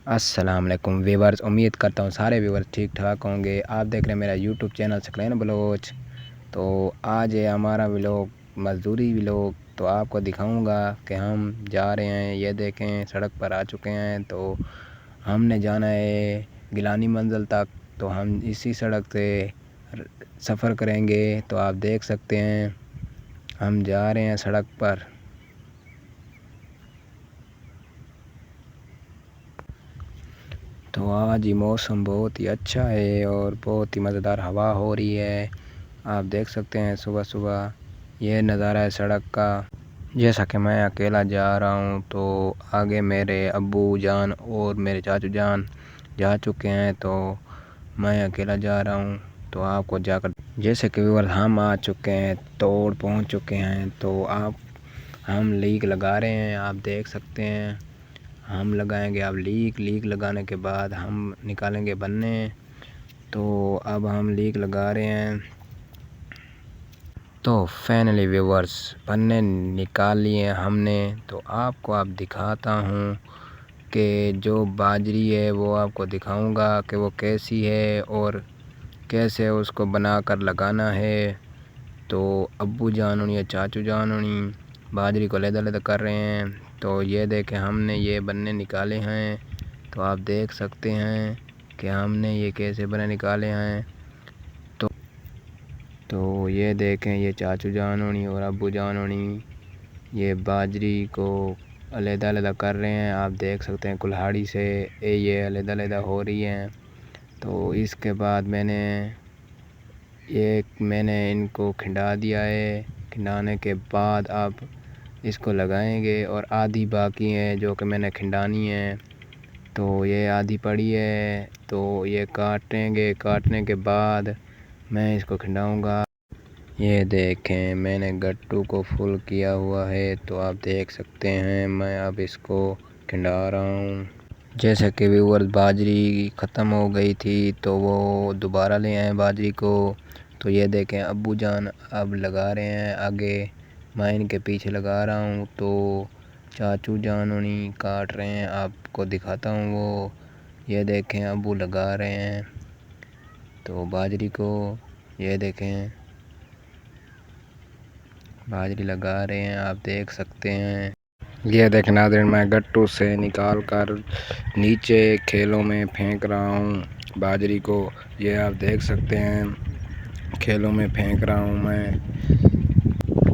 अस्सलाम वालेकुम व्यूवर्स, उम्मीद करता हूँ सारे व्यूवर्स ठीक ठाक होंगे। आप देख रहे हैं मेरा यूट्यूब चैनल सकलैन बलोच। तो आज है हमारा व्लॉग, मज़दूरी व्लॉग। तो आपको दिखाऊंगा कि हम जा रहे हैं, ये देखें सड़क पर आ चुके हैं। तो हमने जाना है गिलानी मंजिल तक। तो हम इसी सड़क से सफ़र करेंगे। तो आप देख सकते हैं हम जा रहे हैं सड़क पर। तो आज ही मौसम बहुत ही अच्छा है और बहुत ही मज़ेदार हवा हो रही है। आप देख सकते हैं सुबह सुबह ये नज़ारा है सड़क का। जैसा कि मैं अकेला जा रहा हूँ, तो आगे मेरे अब्बू जान और मेरे चाचू जान जा चुके हैं। तो मैं अकेला जा रहा हूँ। तो आपको जाकर जैसे कि व्यूअर हम आ चुके हैं, तोड़ पहुँच चुके हैं। तो हम लीक लगा रहे हैं, आप देख सकते हैं। हम लगाएंगे अब लीक लगाने के बाद हम निकालेंगे बन्ने। तो अब हम लीक लगा रहे हैं। तो फाइनली व्यूवर्स बन्ने निकाल लिए हमने। तो आपको आप दिखाता हूँ कि जो बाजरी है वो आपको दिखाऊंगा कि वो कैसी है और कैसे उसको बनाकर लगाना है। तो अब्बू जान या चाचू जान बाजरी को अलग कर रहे हैं। तो ये देखें हमने ये बन्ने निकाले हैं। तो आप देख सकते हैं कि हमने ये कैसे बने निकाले हैं। तो ये देखें ये चाचू जान और अब्बू जान ये बाजरी को अलग कर रहे हैं। आप देख सकते हैं कुल्हाड़ी से ये अलग हो रही हैं। तो इसके बाद मैंने इनको खिंडा दिया है। खिंडाने के बाद आप इसको लगाएंगे और आधी बाकी है जो कि मैंने खिंडानी है। तो ये आधी पड़ी है, तो ये काटेंगे। काटने के बाद मैं इसको खिंडाऊंगा। ये देखें मैंने गट्टू को फुल किया हुआ है। तो आप देख सकते हैं मैं अब इसको खिंडा रहा हूँ। जैसे कि व्यूअर्स बाजरी ख़त्म हो गई थी तो वो दोबारा ले आए बाजरी को। तो ये देखें अब्बू जान अब लगा रहे हैं आगे, मैं इनके पीछे लगा रहा हूँ। तो चाचू जान काट रहे हैं, आपको दिखाता हूँ वो। ये देखें अब्बू लगा रहे हैं तो बाजरी को। ये देखें बाजरी लगा रहे हैं, आप देख सकते हैं। ये देखें नाज़रीन मैं गट्टू से निकाल कर नीचे खेलों में फेंक रहा हूँ बाजरी को। ये आप देख सकते हैं खेलों में फेंक रहा हूँ मैं।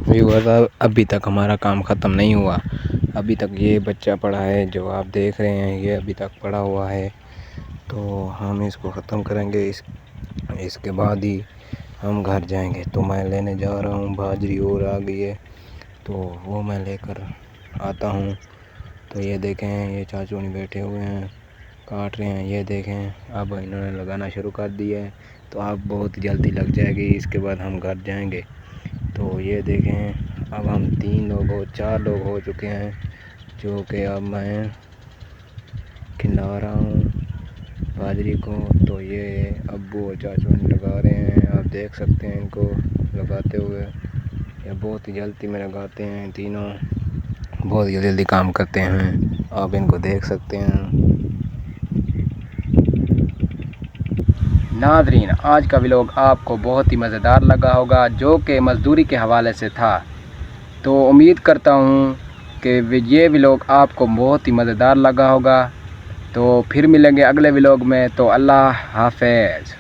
व्यूअर्स अभी तक हमारा काम ख़त्म नहीं हुआ। अभी तक ये बच्चा पड़ा है जो आप देख रहे हैं, ये अभी तक पड़ा हुआ है। तो हम इसको ख़त्म करेंगे, इसके बाद ही हम घर जाएंगे। तो मैं लेने जा रहा हूँ बाजरी और आ गई है, तो वो मैं लेकर आता हूँ। तो ये देखें ये चाचू नहीं बैठे हुए हैं, काट रहे हैं। ये देखें अब इन्होंने लगाना शुरू कर दिया है। तो अब बहुत जल्दी लग जाएगी, इसके बाद हम घर जाएंगे। तो ये देखें अब हम 4 लोग हो चुके हैं जो कि अब मैं खिला रहा हूँ बाजरी को। तो ये अब्बू और चाचू लगा रहे हैं, आप देख सकते हैं इनको लगाते हुए। ये बहुत ही जल्दी में लगाते हैं, तीनों बहुत ही जल्दी काम करते हैं, आप इनको देख सकते हैं। नाज़रीन आज का व्लॉग आपको बहुत ही मज़ेदार लगा होगा, जो कि मज़दूरी के हवाले से था। तो उम्मीद करता हूँ कि ये व्लॉग आपको बहुत ही मज़ेदार लगा होगा। तो फिर मिलेंगे अगले व्लॉग में। तो अल्लाह हाफ़िज़।